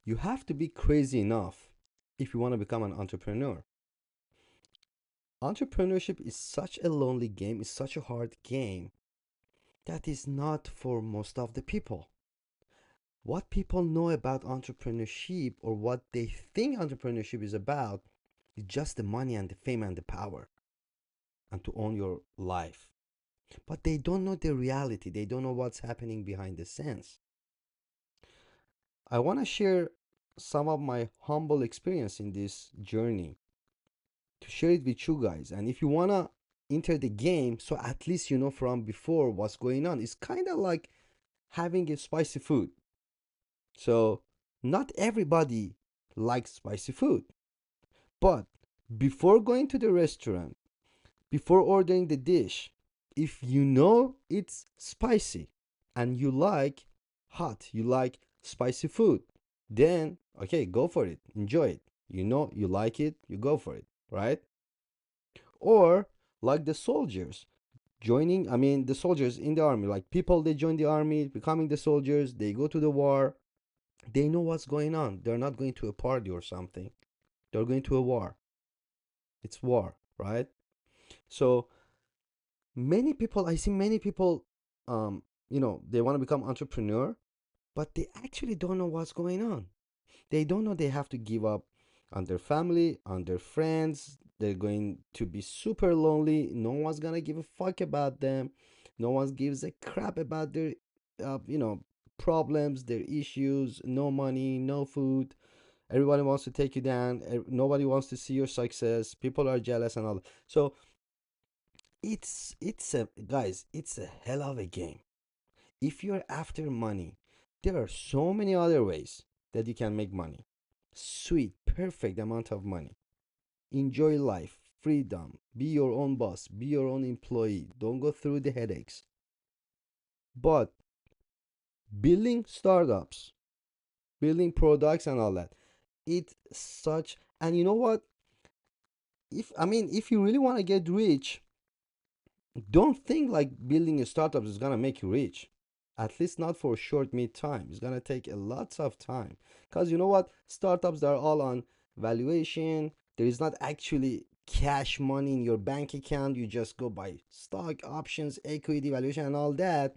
You have to be crazy enough if you want to become an entrepreneur. Entrepreneurship is such a lonely game, it's such a hard game that is not for most of the people. What people know about entrepreneurship, or what they think entrepreneurship is about, is just the money and the fame and the power and to own your life. But they don't know the reality, they don't know what's happening behind the scenes. I want to share some of my humble experience in this journey to share it with you guys. And if you want to enter the game, so at least you know from before what's going on. It's kind of like having a spicy food. So not everybody likes spicy food, but before going to the restaurant, before ordering the dish, if you know it's spicy and you like hot, you like spicy food, then okay, go for it, enjoy it. You know you like it, you go for it, right? Or like the soldiers joining, I mean, the soldiers in the army, like people, they join the army, becoming the soldiers, they go to the war, they know what's going on. They're not going to a party or something, they're going to a war. It's war, right? So many people, I see many people, they want to become entrepreneur, but they actually don't know what's going on. They don't know they have to give up on their family, on their friends. They're going to be super lonely. No one's gonna give a fuck about them. No one gives a crap about their, uh, you know, problems, their issues. No money, no food. Everybody wants to take you down. Nobody wants to see your success. People are jealous and all. So it's a guys, it's a hell of a game. If you're after money, there are so many other ways that you can make money. Sweet, perfect amount of money. Enjoy life, freedom, be your own boss, be your own employee. Don't go through the headaches. But building startups, building products and all that, it's such, and you know what? If you really want to get rich, don't think like building a startup is gonna make you rich. At least not for a short mid time. It's gonna take a lots of time. Cause you know what? Startups, they're all on valuation. There is not actually cash money in your bank account. You just go buy stock, options, equity, valuation, and all that.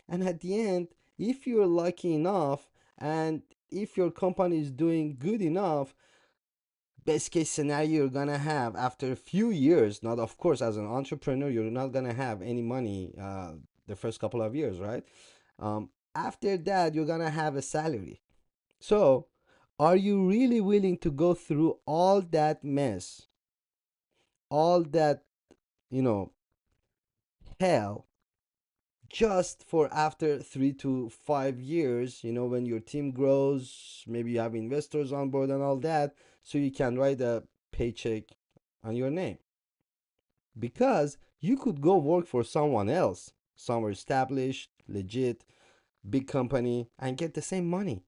And at the end, if you're lucky enough, and if your company is doing good enough, best case scenario you're gonna have after a few years, not of course as an entrepreneur you're not gonna have any money the first couple of years, right? After that you're gonna have a salary. So are you really willing to go through all that mess, all that, you know, hell, just for after 3 to 5 years, when your team grows, maybe you have investors on board and all that, so you can write a paycheck on your name? Because you could go work for someone else, somewhere established, legit, big company, and get the same money.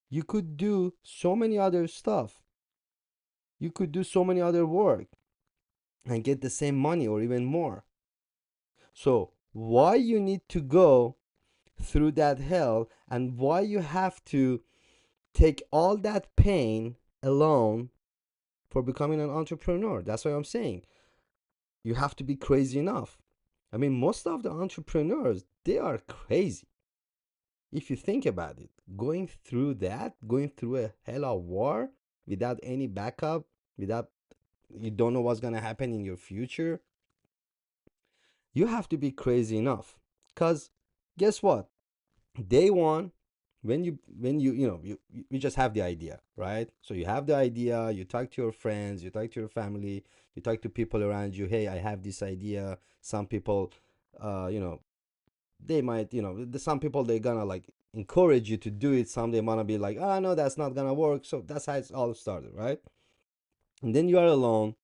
You could do so many other stuff. You could do so many other work and get the same money or even more. So, why you need to go through that hell, and why you have to take all that pain alone for becoming an entrepreneur? That's what I'm saying. You have to be crazy enough. I mean, most of the entrepreneurs, they are crazy. If you think about it, going through that, going through a hell of war without any backup, without, you don't know what's going to happen in your future, you have to be crazy enough. Because guess what? Day one, when you just have the idea, right? So you have the idea, you talk to your friends, you talk to your family, you talk to people around you. Hey, I have this idea. Some people, you know, they might, some people, they're gonna like encourage you to do it. Some, they wanna be like, oh no, that's not gonna work. So that's how it's all started, right? And then you are alone.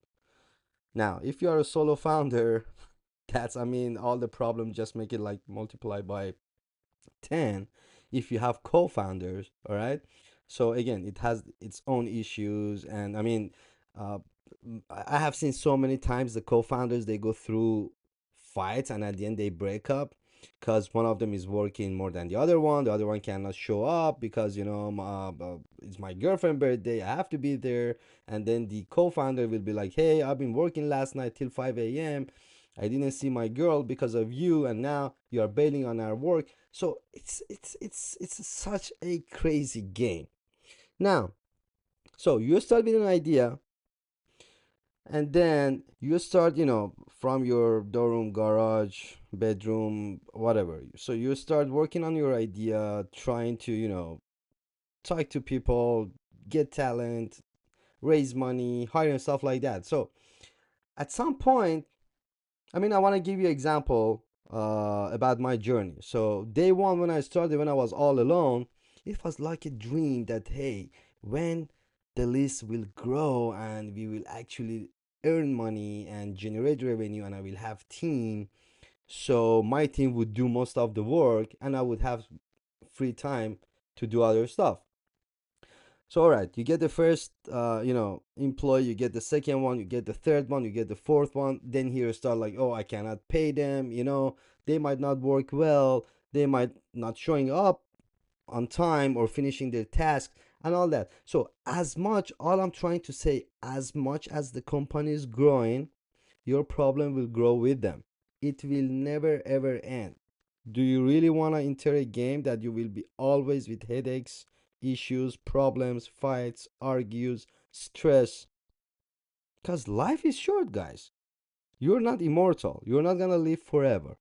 Now if you are a solo founder, all the problems just make it like multiply by 10 if you have co-founders. All right, so again, it has its own issues. And uh, I have seen so many times the co-founders, they go through fights and at the end they break up. because one of them is working more than the other one cannot show up because it's my girlfriend's birthday, I have to be there. And then the co-founder will be like, hey, I've been working last night till 5 a.m, I didn't see my girl because of you, and now you are bailing on our work. So it's such a crazy game. Now, so you start with an idea, and then you start, from your dorm, garage, bedroom, whatever. So you start working on your idea, trying to, talk to people, get talent, raise money, hire and stuff like that. So at some point, I mean, I want to give you an example about my journey. So day one, when I started, when I was all alone, it was like a dream that, hey, when the list will grow and we will actually earn money and generate revenue, and I will have team. So my team would do most of the work and I would have free time to do other stuff. So all right, you get the first, employee, you get the second one, you get the third one, you get the fourth one. Then here start like, oh, I cannot pay them. They might not work well. They might not showing up on time or finishing their task and all that. So all I'm trying to say, as much as the company is growing, your problem will grow with them. It will never ever end. Do you really want to enter a game that you will be always with headaches, issues, problems, fights, argues, stress? Because life is short, guys. You're not immortal. You're not gonna live forever.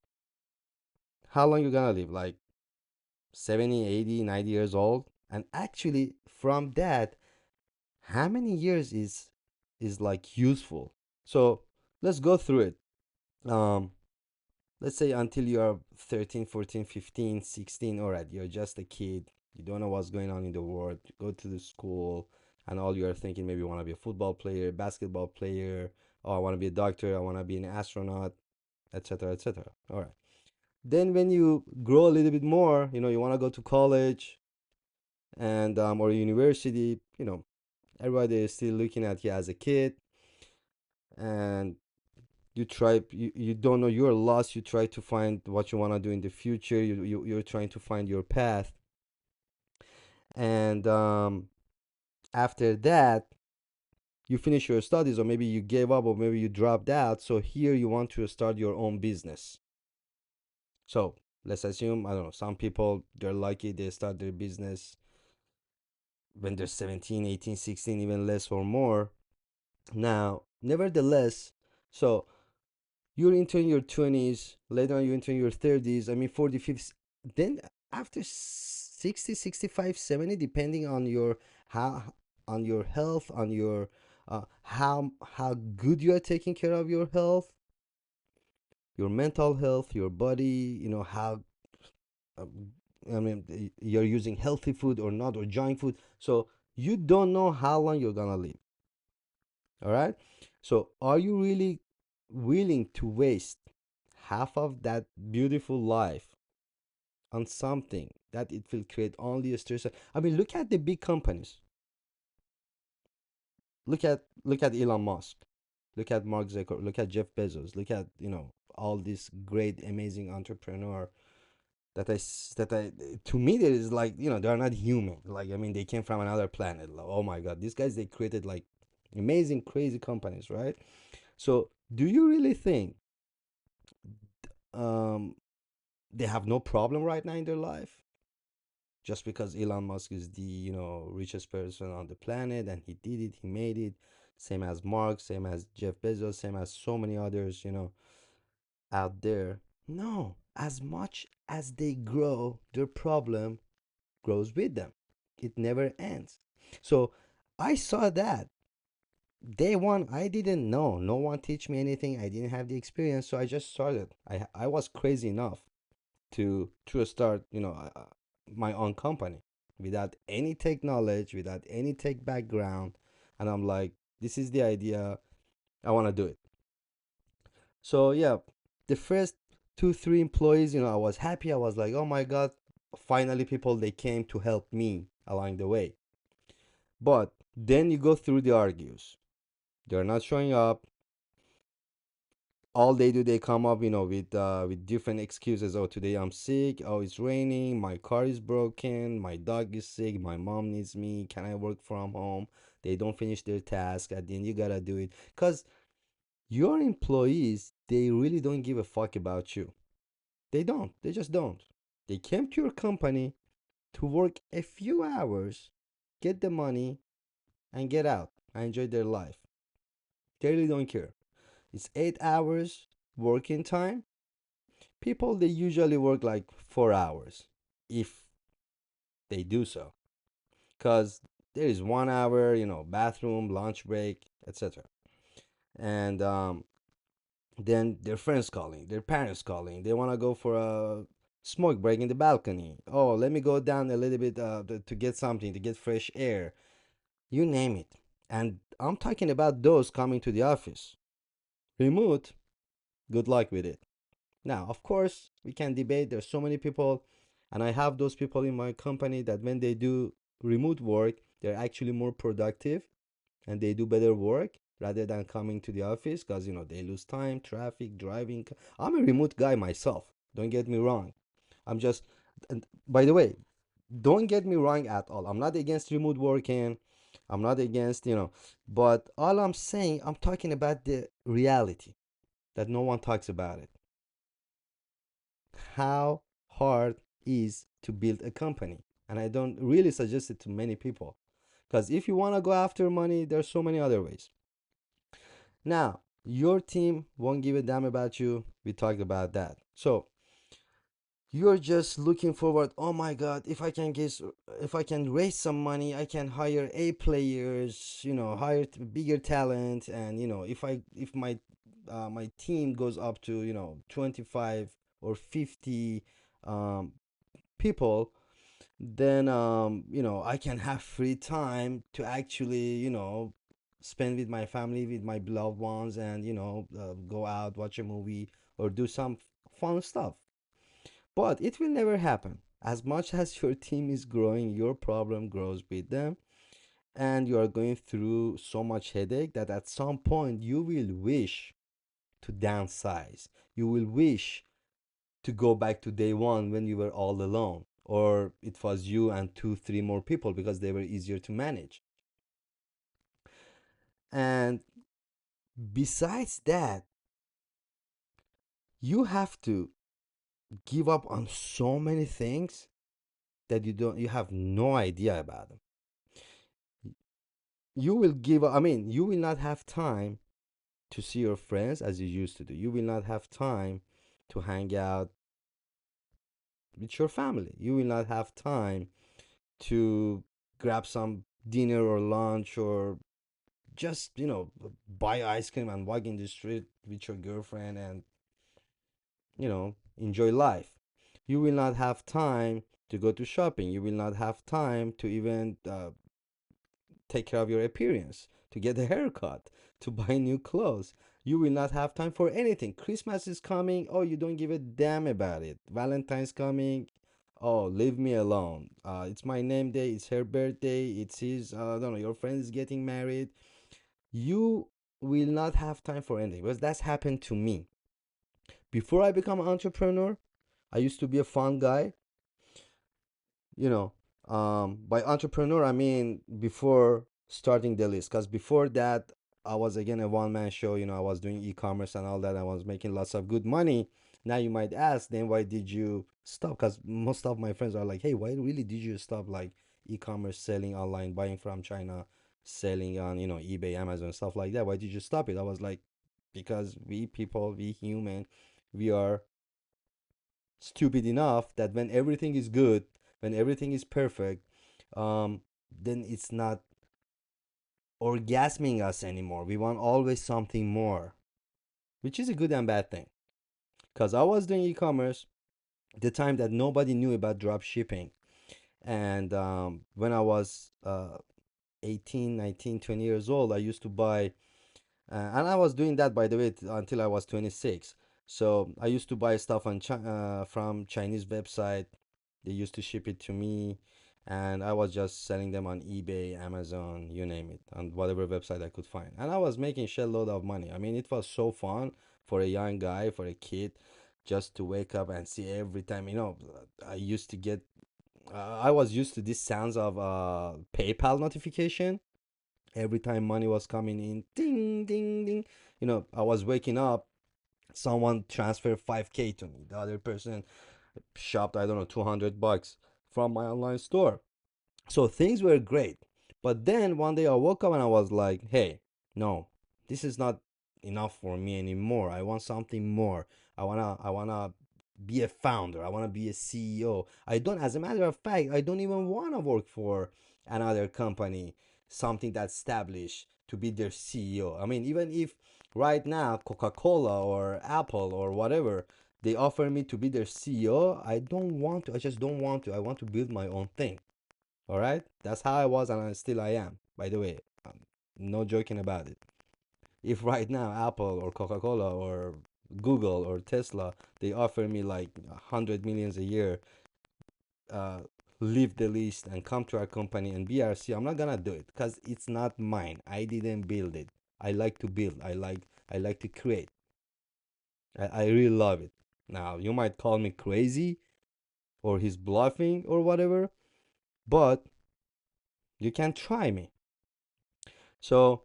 How long you gonna live? Like 70, 80, 90 years old? And actually, from that, how many years is like useful? So let's go through it. Um, let's say until you're 13, 14, 15, 16. All right, you're just a kid, you don't know what's going on in the world, you go to the school, and all you're thinking, maybe you want to be a football player, basketball player, or I want to be a doctor, I want to be an astronaut, etc., etc. All right, then when you grow a little bit more, you want to go to college and or university, everybody is still looking at you as a kid, and you don't know, you're lost, you try to find what you want to do in the future, you're trying to find your path. And after that, you finish your studies, or maybe you gave up, or maybe you dropped out, so here you want to start your own business. So let's assume, I don't know, some people, they're lucky, they start their business when they're 17, 18, 16, even less or more. Now nevertheless, so you're entering your 20s, later on you enter your 30s, I mean 40, 50, then after 60, 65, 70, depending on your how on your health, on your how good you are taking care of your health, your mental health, your body, how um, I mean, you're using healthy food or not, or junk food. So you don't know how long you're gonna live. All right, so are you really willing to waste half of that beautiful life on something that it will create only a stress? I mean, look at the big companies. Look at Elon Musk. Look at Mark Zuckerberg. Look at Jeff Bezos. Look at all these great, amazing entrepreneur that I to me there is like they're not human. Like, I mean, they came from another planet. Like, oh my God, these guys, they created like amazing, crazy companies, right? So do you really think um they have no problem right now in their life, just because Elon Musk is the richest person on the planet, and he did it, he made it, same as Mark, same as Jeff Bezos, same as so many others out there? No, as much as they grow, their problem grows with them. It never ends. So I saw that day one. I didn't know, no one teach me anything, I didn't have the experience, so I just started. I was crazy enough to start my own company without any tech knowledge, without any tech background. And I'm like, this is the idea, I want to do it. So yeah, the first 2 3 employees, I was happy, I was like, oh my God, finally people, they came to help me along the way. But then you go through the argues, they're not showing up, all they do, they come up, with different excuses. Oh, today I'm sick. Oh, it's raining. My car is broken. My dog is sick. My mom needs me. Can I work from home? They don't finish their task. At the end, you gotta do it. Because your employees, they really don't give a fuck about you. They don't. They just don't. They came to your company to work a few hours, get the money, and get out and enjoy their life. They really don't care. It's 8 hours working time. People, they usually work like 4 hours if they do so. Because there is 1 hour, bathroom, lunch break, etc. And then their friends calling, their parents calling. They want to go for a smoke break in the balcony. Oh, let me go down a little bit to get something, to get fresh air. You name it. And I'm talking about those coming to the office. Remote, good luck with it. Now, of course, we can debate. There's so many people, and I have those people in my company that when they do remote work, they're actually more productive and they do better work rather than coming to the office because they lose time, traffic, driving. I'm a remote guy myself. Don't get me wrong. I'm just, and by the way, don't get me wrong at all. I'm not against remote working. I'm not against, but all I'm saying, I'm talking about the reality that no one talks about it. How hard is to build a company? And I don't really suggest it to many people because if you want to go after money, there's so many other ways. Now, your team won't give a damn about you. We talked about that. So, you're just looking forward, oh my god, if I can raise some money, I can hire A players, hire bigger talent, and if my team goes up to 25 or 50 um people, then I can have free time to actually spend with my family, with my beloved ones, and go out, watch a movie, or do some fun stuff. But it will never happen. As much as your team is growing, your problem grows with them, and you are going through so much headache that at some point you will wish to downsize. You will wish to go back to day one when you were all alone, or it was you and two, three more people because they were easier to manage. And besides that, you have to give up on so many things that you have no idea about them. You will give up, I mean, you will not have time to see your friends as you used to do. You will not have time to hang out with your family. You will not have time to grab some dinner or lunch, or just buy ice cream and walk in the street with your girlfriend and enjoy life. You will not have time to go to shopping. You will not have time to even take care of your appearance, to get a haircut, to buy new clothes. You will not have time for anything. Christmas is coming. Oh, you don't give a damn about it. Valentine's coming. Oh, leave me alone. It's my name day. It's her birthday. It's his. I don't know. Your friend is getting married. You will not have time for anything because that's happened to me. Before I become an entrepreneur, I used to be a fun guy. you know by entrepreneur, I mean before starting the list, because before that I was again a one-man show. I was doing e-commerce and all that. I was making lots of good money. Now you might ask, then why did you stop? Because most of my friends are like, hey, why really did you stop, like, e-commerce, selling online, buying from China, selling on eBay, Amazon, stuff like that? Why did you stop it? I was like, because we people, we human, we are stupid enough that when everything is good, when everything is perfect, then it's not orgasming us anymore. We want always something more, which is a good and bad thing. Because I was doing e-commerce the time that nobody knew about drop shipping. And when I was 18, 19, 20 years old, I used to buy, and I was doing that, by the way, until I was 26. So I used to buy stuff from Chinese website. They used to ship it to me, and I was just selling them on eBay, Amazon, you name it, on whatever website I could find. And I was making shell load of money. I mean, it was so fun. for a young guy, for a kid, just to wake up and see every time. I used to get, I was used to these sounds of PayPal notification every time money was coming in, ding, ding, ding. I was waking up, someone transferred 5K to me. The other person shopped, I don't know, $200 from my online store. So things were great. But then one day I woke up and I was like, hey, no, this is not enough for me anymore. I want something more. I wanna be a founder. I wanna be a CEO. I don't, as a matter of fact, I don't even wanna work for another company, something that's established to be their CEO. I mean, even if right now Coca-Cola or Apple or whatever, they offer me to be their CEO, I don't want to. I just don't want to. I want to build my own thing. All right, that's how I was, and still I am. By the way, no joking about it. If right now Apple or Coca-Cola or Google or Tesla they offer me like 100 millions a year, uh, leave the list and come to our company and be our CEO, I'm not gonna do it because it's not mine. I didn't build it. I like to build. I like to create. I really love it. Now you might call me crazy or he's bluffing or whatever, but you can try me. So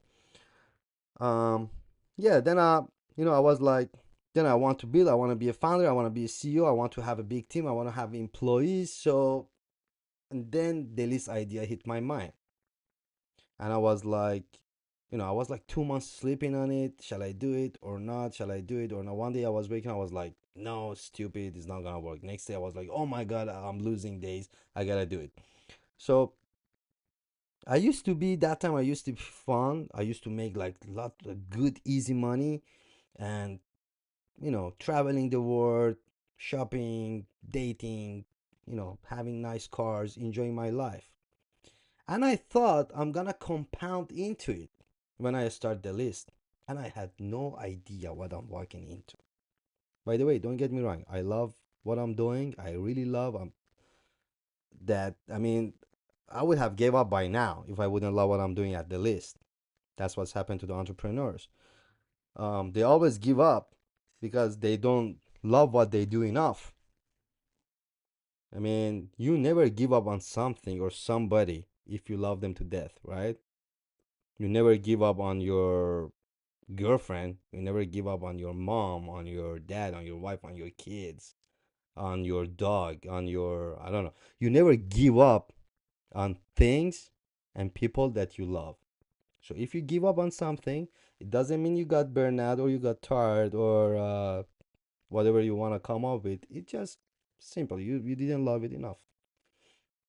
um yeah, then I was like, then I want to build, I want to be a founder, I want to be a CEO, I want to have a big team, I want to have employees. So and then this idea hit my mind, and I was like, I was like 2 months sleeping on it. Shall I do it or not? Shall I do it or not? One day I was waking, I was like, no, stupid, it's not gonna work. Next day I was like, oh my god, I'm losing days, I gotta do it. So I used to be that time, I used to be fun, I used to make like a lot of good easy money, and traveling the world, shopping, dating, having nice cars, enjoying my life. And I thought I'm gonna compound into it when I start the list. And I had no idea what I'm walking into. By the way, don't get me wrong, I love what I'm doing. I really love that. I mean, I would have gave up by now if I wouldn't love what I'm doing at the list. That's what's happened to the entrepreneurs. They always give up because they don't love what they do enough. I mean, you never give up on something or somebody if you love them to death, right? You never give up on your girlfriend. You never give up on your mom, on your dad, on your wife, on your kids, on your dog, on your, I don't know. You never give up on things and people that you love. So if you give up on something, it doesn't mean you got burnout or you got tired or whatever you want to come up with. It just simple. You didn't love it enough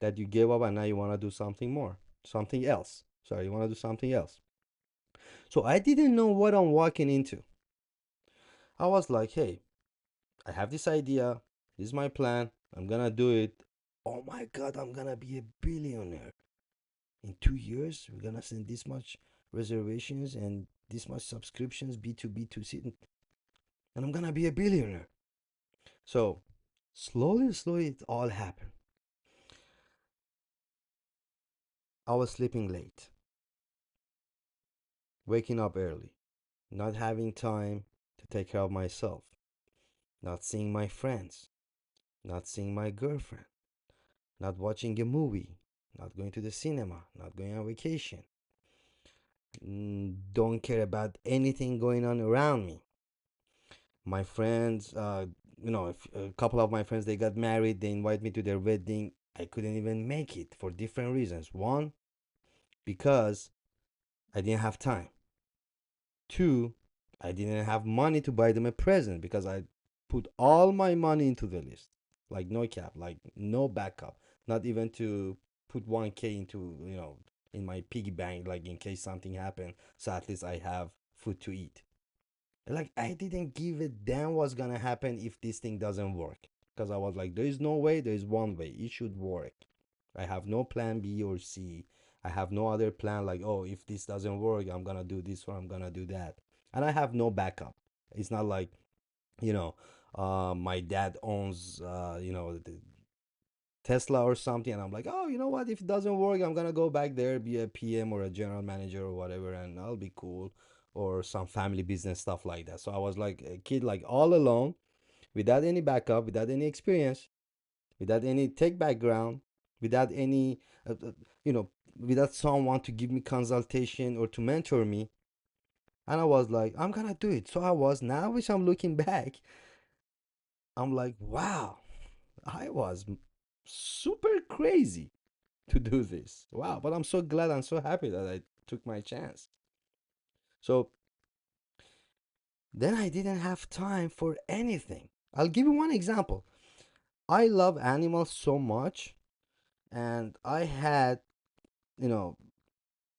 that you gave up and now you want to do something more, something else. Sorry, you want to do something else. So I didn't know what I'm walking into. I was like, hey, I have this idea. This is my plan. I'm gonna do it. Oh my God, I'm gonna be a billionaire. In 2 years, we're gonna send this much reservations and this much subscriptions, B2B2C, and I'm gonna be a billionaire. So slowly, it all happened. I was sleeping late, waking up early, not having time to take care of myself, not seeing my friends, not seeing my girlfriend, not watching a movie, not going to the cinema, not going on vacation. Don't care about anything going on around me. My friends, if a couple of my friends they got married, they invite me to their wedding. I couldn't even make it for different reasons. One, because I didn't have time. Two, I didn't have money to buy them a present because I put all my money into the list. Like no cap, like no backup, not even to put 1K into, in my piggy bank, like in case something happened. So at least I have food to eat. Like I didn't give a damn what's gonna happen if this thing doesn't work. Because I was like, there is no way, there is one way. It should work. I have no plan B or C. I have no other plan like, oh, if this doesn't work, I'm gonna do this or I'm gonna do that. And I have no backup. It's not like, you know, my dad owns, the Tesla or something, and I'm like, oh, you know what? If it doesn't work, I'm gonna go back there, be a PM or a general manager or whatever, and I'll be cool. or some family business stuff like that. So I was like a kid, like all alone, without any backup, without any experience, without any tech background, without any, you know, without someone to give me consultation or to mentor me. And I was like, I'm gonna do it. So I was. Now, which I'm looking back, I'm like, wow, I was super crazy to do this. Wow. But I'm so glad and so happy that I took my chance. So then I didn't have time for anything. I'll give you one example. I love animals so much, and I had, you know,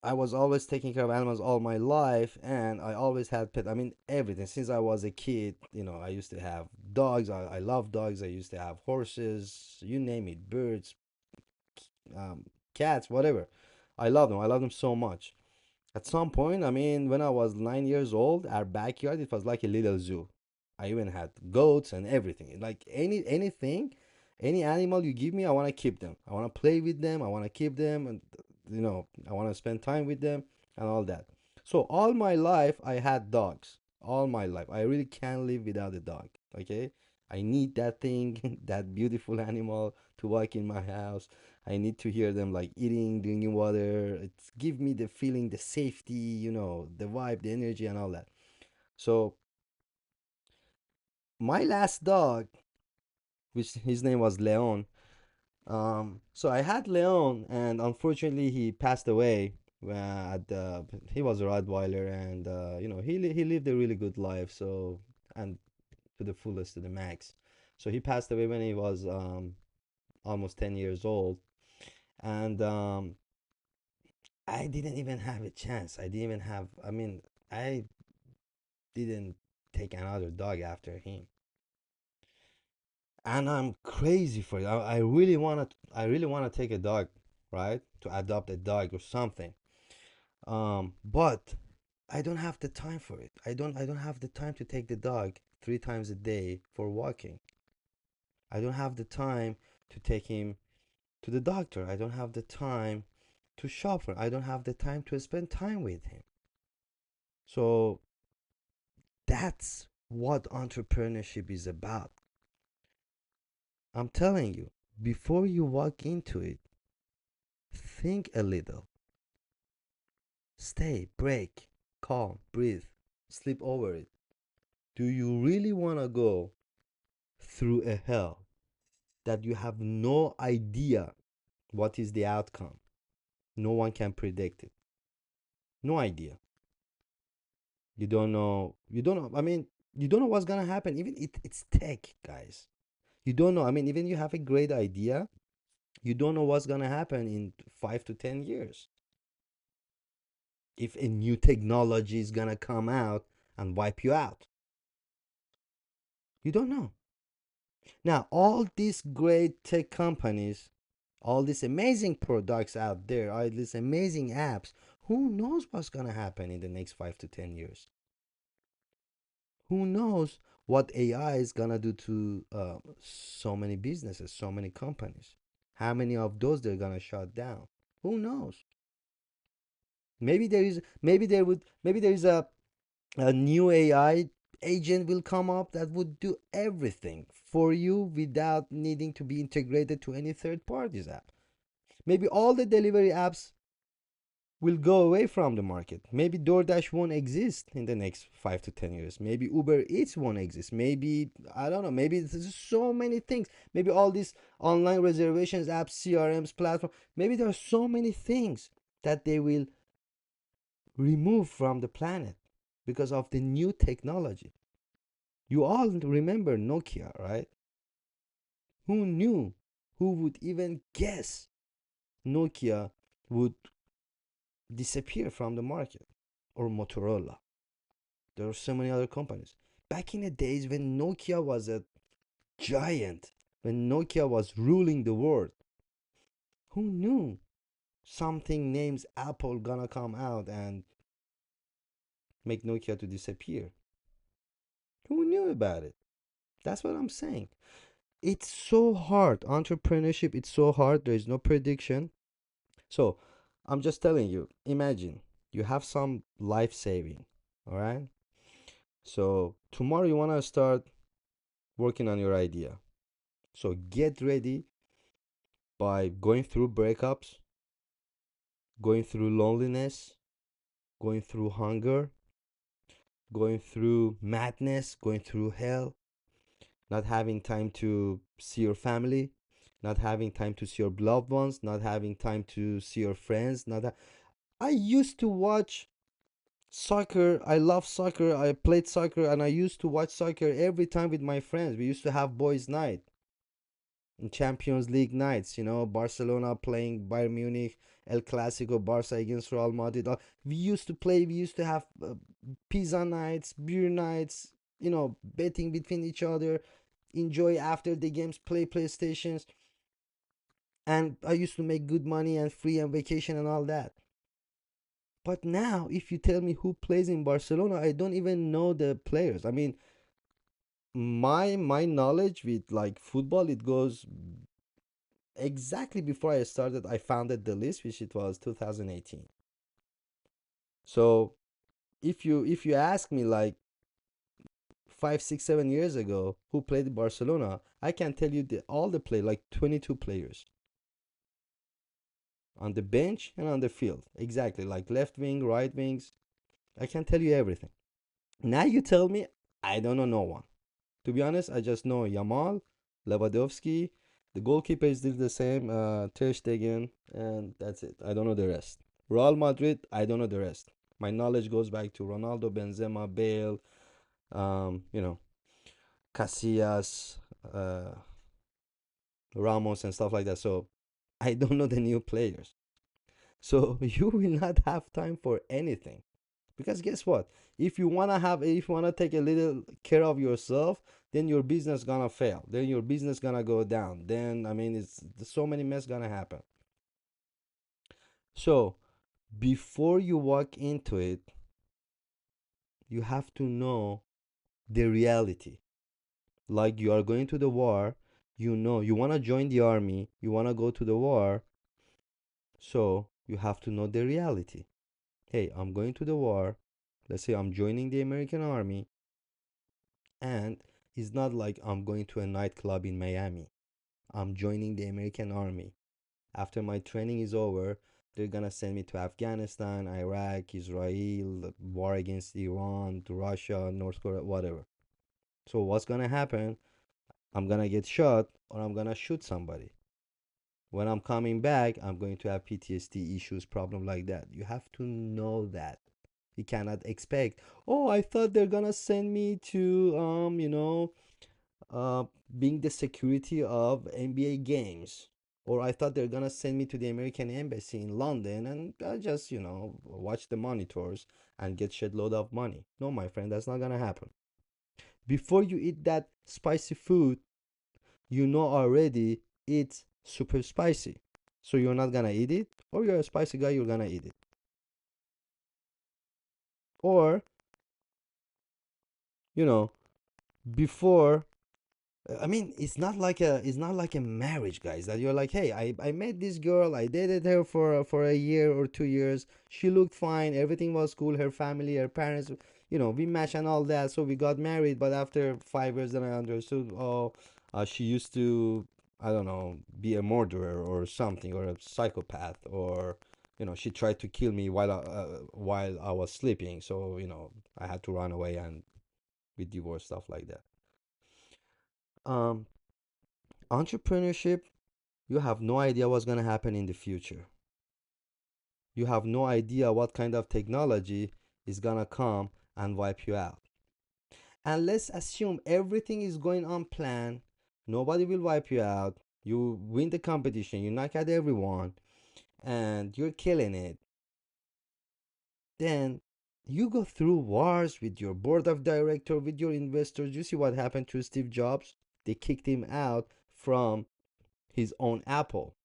I was always taking care of animals all my life, and I always had pet. I mean, everything since I was a kid. I used to have dogs. I love dogs. I used to have horses. You name it, birds, um, cats, whatever. I love them. I love them so much. At some point, I mean, when I was 9 years old, our backyard it was like a little zoo. I even had goats and everything. Like anything, any animal you give me, I want to keep them. I want to play with them. I want to keep them, and I want to spend time with them and all that. So all my life, I had dogs. All my life, I really can't live without a dog. Okay, I need that thing, that beautiful animal to walk in my house. I need to hear them like eating, drinking water. It's give me the feeling, the safety, the vibe, the energy, and all that. So my last dog, which his name was Leon. So I had Leon, and unfortunately he passed away. He was a Rottweiler, and he lived a really good life. So, and to the fullest, to the max. So he passed away when he was almost 10 years old, and I didn't even have a chance. I didn't even have. I mean, I didn't take another dog after him, and I'm crazy for it. I really wanna. I really wanna take a dog, right? To adopt a dog or something. But I don't have the time for it. I don't have the time to take the dog 3 times a day for walking. I don't have the time to take him to the doctor. I don't have the time to shop for. I don't have the time to spend time with him. So that's what entrepreneurship is about. I'm telling you, before you walk into it, think a little. Stay, break, calm, breathe, sleep over it. Do you really want to go through a hell that you have no idea what is the outcome? No one can predict it. No idea. You don't know. You don't know. I mean, you don't know what's gonna happen. Even it's tech, guys. You don't know. I mean, even you have a great idea, you don't know what's gonna happen in 5 to 10 years. If a new technology is gonna come out and wipe you out, you don't know. Now, all these great tech companies, all these amazing products out there, all these amazing apps, who knows what's gonna happen in the next 5 to 10 years? Who knows what AI is gonna do to so many businesses, so many companies? How many of those they're gonna shut down? Who knows? Maybe there is a new AI agent will come up that would do everything for you without needing to be integrated to any third parties app. Maybe all the delivery apps will go away from the market. Maybe DoorDash won't exist in the next 5 to 10 years. Maybe Uber Eats won't exist. Maybe, I don't know, maybe there's so many things. Maybe all these online reservations apps, CRMs, platform, maybe there are so many things that they will remove from the planet because of the new technology. You all remember Nokia, right? Who knew? Who would even guess Nokia would disappear from the market? Or Motorola? There are so many other companies. Back in the days when Nokia was a giant, when Nokia was ruling the world, who knew something named Apple gonna come out and make Nokia to disappear? Who knew about it? That's what I'm saying. It's so hard. Entrepreneurship, it's so hard. There is no prediction. So I'm just telling you, imagine you have some life saving. All right. So tomorrow you want to start working on your idea. So get ready by going through breakups, going through loneliness, going through hunger, going through madness, going through hell, not having time to see your family, not having time to see your loved ones, not having time to see your friends. Not ha- I used to watch soccer. I love soccer. I played soccer and I used to watch soccer every time with my friends. We used to have boys' night and Champions League nights, Barcelona playing Bayern Munich, El Clasico, Barca against Real Madrid. We used to play, we used to have pizza nights, beer nights, betting between each other, enjoy after the games, play PlayStations. And I used to make good money and free and vacation and all that. But now, if you tell me who plays in Barcelona, I don't even know the players. I mean, my knowledge with like football, it goes exactly before I started. I founded the list, which it was 2018. So if you ask me like 5, 6, 7 years ago who played in Barcelona, I can tell you all the play like 22 players on the bench and on the field. Exactly, like left wing, right wings. I can tell you everything. Now you tell me, I don't know no one. To be honest, I just know Yamal, Lewandowski. The goalkeeper is still the same, Ter Stegen, and that's it. I don't know the rest. Real Madrid, I don't know the rest. My knowledge goes back to Ronaldo, Benzema, Bale, you know, Casillas, Ramos, and stuff like that. So I don't know the new players. So you will not have time for anything. Because guess what? If you wanna take a little care of yourself, then your business gonna fail. Then your business gonna go down. Then I mean, it's there's so many mess gonna happen. So before you walk into it, you have to know the reality. Like you are going to the war, you wanna join the army, you wanna go to the war, so you have to know the reality. Hey, I'm going to the war. Let's say I'm joining the American army. And it's not like I'm going to a nightclub in Miami. I'm joining the American Army. After my training is over, they're gonna send me to Afghanistan, Iraq, Israel, war against Iran, to Russia, North Korea, whatever. So what's gonna happen? I'm gonna get shot or I'm gonna shoot somebody. When I'm coming back, I'm going to have PTSD issues, problem like that. You have to know that. You cannot expect, oh, I thought they're gonna send me to uh, being the security of NBA games. Or I thought they're gonna send me to the American embassy in London and I just, watch the monitors and get shed load of money. No, my friend, that's not gonna happen. Before you eat that spicy food, you know already it's super spicy. So you're not gonna eat it, or you're a spicy guy, you're gonna eat it. Or, you know, before I mean, it's not like a marriage, guys. That you're like, hey, I met this girl, I dated her for a year or 2 years. She looked fine, everything was cool. Her family, her parents, we matched and all that. So we got married. But after 5 years, then I understood, oh, she used to, I don't know, be a murderer or something, or a psychopath, or she tried to kill me while I was sleeping. So I had to run away and we divorced, stuff like that. Um, Entrepreneurship, you have no idea what's going to happen in the future. You have no idea what kind of technology is going to come and wipe you out. And let's assume everything is going on plan. Nobody will wipe you out. You win the competition, you knock out everyone, and you're killing it. Then you go through wars with your board of director, with your investors. You see what happened to Steve Jobs? They kicked him out from his own Apple.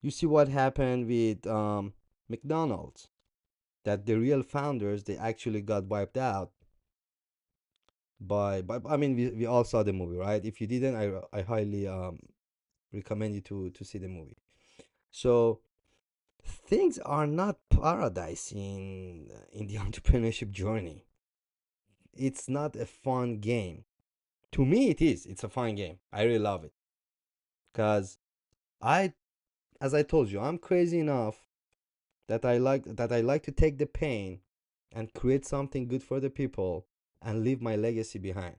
You see what happened with McDonald's, that the real founders, they actually got wiped out by I mean, we all saw the movie, right? If you didn't, I highly recommend you to see the movie. So Things are not paradise in the entrepreneurship journey. It's not a fun game. To me, it is. It's a fun game. I really love it because I, as I told you, I'm crazy enough that I like to take the pain and create something good for the people and leave my legacy behind.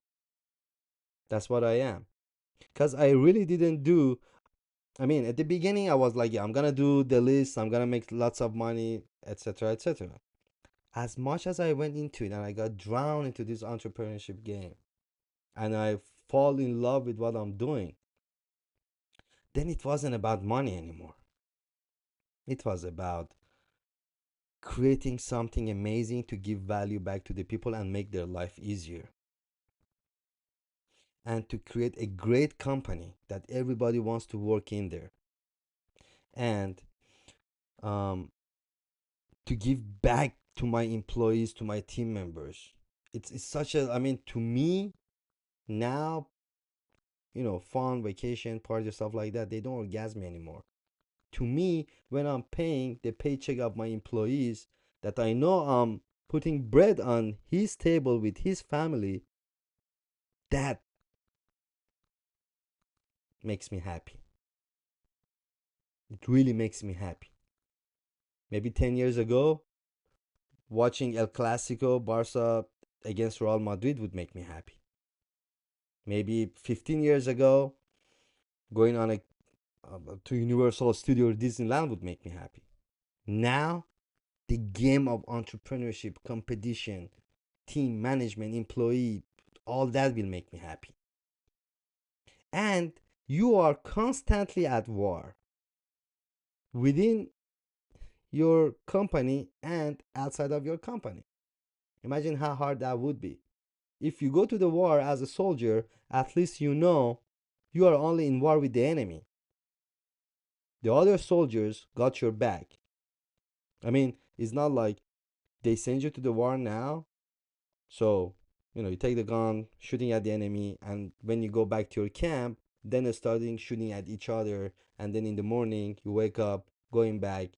That's what I am. Because I really didn't do. I mean, at the beginning, I was like, yeah, I'm gonna do the list. I'm gonna make lots of money, etc., etc. As much as I went into it and I got drowned into this entrepreneurship game, and I fall in love with what I'm doing, then it wasn't about money anymore. It was about creating something amazing to give value back to the people and make their life easier. And to create a great company that everybody wants to work in there. And um, to give back to my employees, to my team members. It's such a, I mean, to me, now, fun, vacation, party, stuff like that, they don't orgasm me anymore. To me, when I'm paying the paycheck of my employees, that I know I'm putting bread on his table with his family, that makes me happy. It really makes me happy. Maybe 10 years ago, watching El Clasico, Barca against Real Madrid would make me happy. Maybe 15 years ago, going on to Universal Studio or Disneyland would make me happy. Now, the game of entrepreneurship, competition, team management, employee, all that will make me happy. And you are constantly at war within your company and outside of your company. Imagine how hard that would be. If you go to the war as a soldier, at least you know you are only in war with the enemy. The other soldiers got your back. I mean, it's not like they send you to the war now. So, you take the gun, shooting at the enemy, and when you go back to your camp, then they're starting shooting at each other. And then in the morning, you wake up, going back,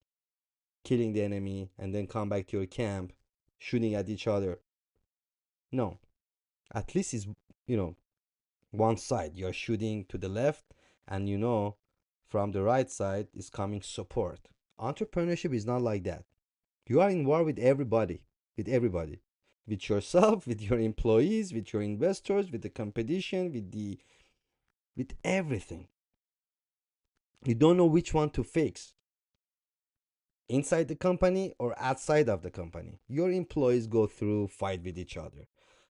killing the enemy, and then come back to your camp, shooting at each other. No, at least it's, you know, one side. You're shooting to the left, and from the right side is coming support. Entrepreneurship is not like that. You are in war with everybody, with everybody, with yourself, with your employees, with your investors, with the competition, with everything. You don't know which one to fix, inside the company or outside of the company. Your employees go through fight with each other.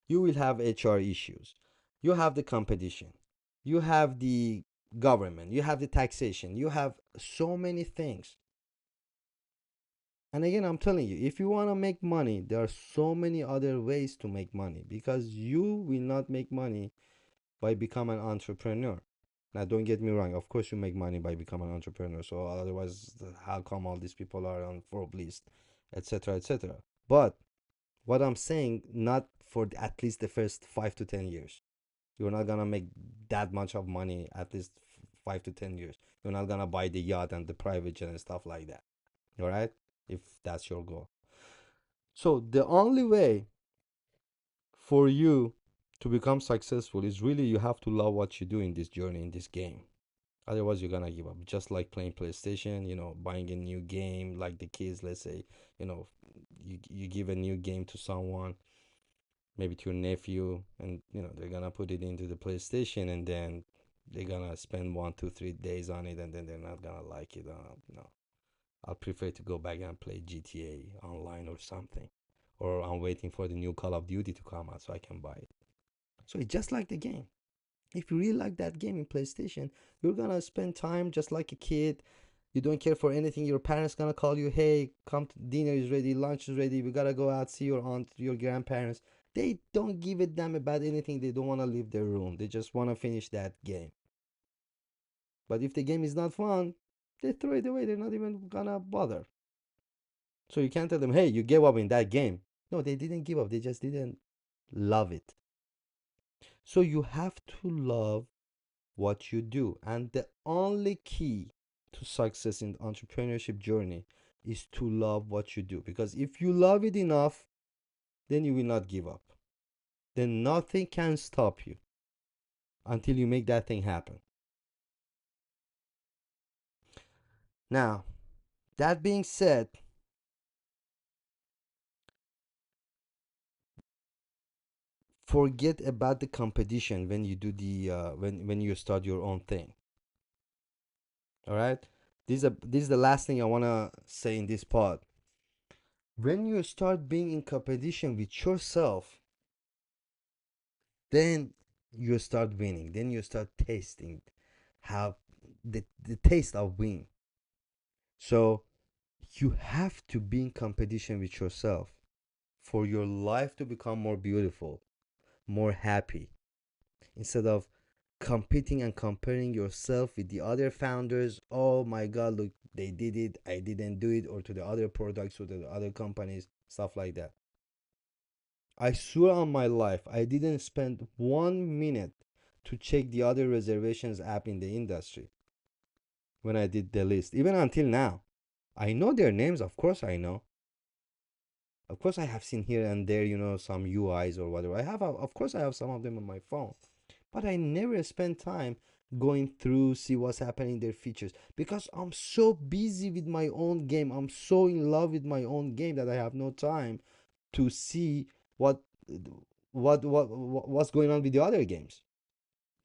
You will have HR issues. You have the competition. You have the government. You have the taxation. You have so many things. And again, I'm telling you, if you want to make money, there are so many other ways to make money, because you will not make money by becoming an entrepreneur. Now, don't get me wrong. Of course, you make money by becoming an entrepreneur. So otherwise, how come all these people are on Forbes list, etc., etc. But what I'm saying, not for at least the first 5 to 10 years. You're not gonna make that much of money at least 5 to 10 years. You're not gonna buy the yacht and the private jet and stuff like that. All right, if that's your goal. So the only way for you to become successful is really you have to love what you do in this journey, in this game. Otherwise, you're gonna give up. Just like playing PlayStation, buying a new game, like the kids, let's say, you know, you give a new game to someone, maybe to your nephew, and they're gonna put it into the PlayStation, and then they're gonna spend 1, 2, 3 days on it, and then they're not gonna like it. No, I'll prefer to go back and play GTA online or something, or I'm waiting for the new Call of Duty to come out so I can buy it. So it's just like the game. If you really like that game in PlayStation, you're gonna spend time just like a kid. You don't care for anything. Your parents gonna call you, hey, come to dinner is ready, lunch is ready, we gotta go out, see your aunt, your grandparents. They don't give a damn about anything. They don't wanna leave their room. They just wanna finish that game. But if the game is not fun, they throw it away. They're not even gonna bother. So you can't tell them, hey, you gave up in that game. No, they didn't give up. They just didn't love it. So you have to love what you do. And the only key to success in the entrepreneurship journey is to love what you do. Because if you love it enough, then you will not give up. Then nothing can stop you until you make that thing happen. Now, that being said, forget about the competition when you do the when you start your own thing. All right? This is the last thing I want to say in this part. When you start being in competition with yourself, then you start winning. Then you start tasting how the taste of win. So you have to be in competition with yourself for your life to become more beautiful, more happy, instead of competing and comparing yourself with the other founders. Oh my god, look, they did it, I didn't do it, or to the other products or to the other companies, stuff like that. I swear on my life, I didn't spend 1 minute to check the other reservations app in the industry when I did the list, even until now. I know their names, of course I know. Of course I have seen here and there, some UIs or whatever. Of course I have some of them on my phone. But I never spend time going through, see what's happening in their features, because I'm so busy with my own game. I'm so in love with my own game that I have no time to see what what's going on with the other games.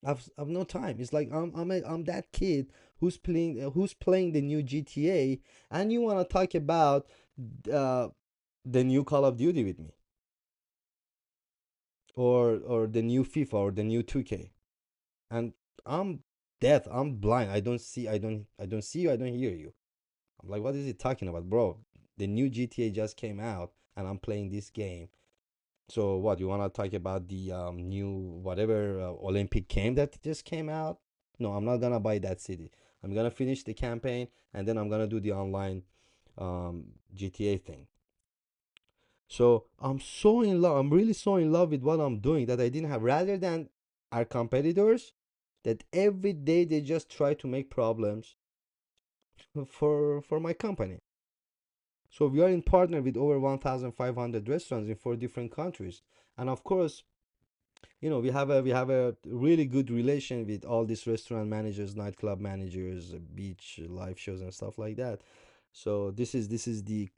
I've no time. It's like I'm that kid who's playing the new GTA, and you want to talk about uh, the new Call of Duty with me, or the new FIFA or the new 2K, and I'm deaf. I'm blind. I don't see you. I don't hear you. I'm like, what is he talking about, bro? The new GTA just came out, and I'm playing this game. So what, you want to talk about the new whatever Olympic game that just came out? No, I'm not gonna buy that city. I'm gonna finish the campaign, and then I'm gonna do the online GTA thing. So I'm so in love. I'm really so in love with what I'm doing that I didn't have, rather than our competitors that every day they just try to make problems for my company. So we are in partner with over 1,500 restaurants in 4 different countries, and of course, we have a really good relation with all these restaurant managers, nightclub managers, beach live shows and stuff like that. So this is the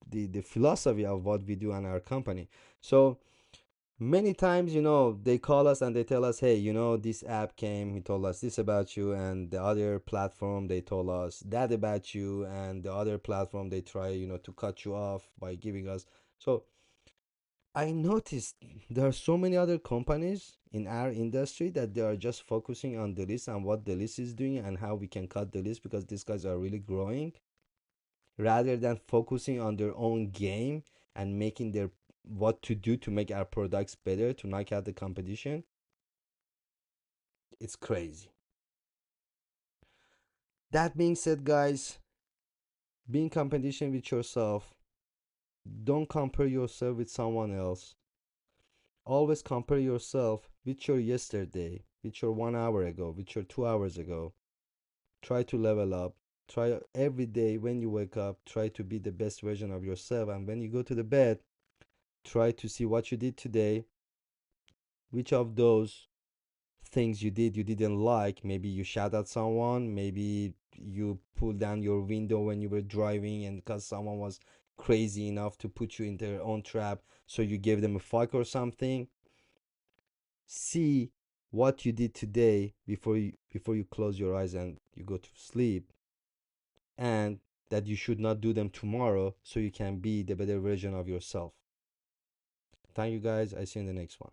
philosophy of what we do in our company. So many times, they call us and they tell us, hey, this app came, he told us this about you, and the other platform they told us that about you, and the other platform they try, to cut you off by giving us. So I noticed there are so many other companies in our industry that they are just focusing on the list and what the list is doing and how we can cut the list because these guys are really growing, rather than focusing on their own game and making their what to do to make our products better to knock out the competition. It's crazy. That being said, guys, be in competition with yourself. Don't compare yourself with someone else. Always compare yourself with your yesterday, with your 1 hour ago, with your 2 hours ago. Try to level up. Try every day when you wake up, try to be the best version of yourself. And when you go to the bed, try to see what you did today, which of those things you didn't like. Maybe you shot at someone, maybe you pulled down your window when you were driving, and because someone was crazy enough to put you in their own trap, so you gave them a fuck or something. See what you did today before you close your eyes and you go to sleep, and that you should not do them tomorrow so you can be the better version of yourself. Thank you guys. I see you in the next one.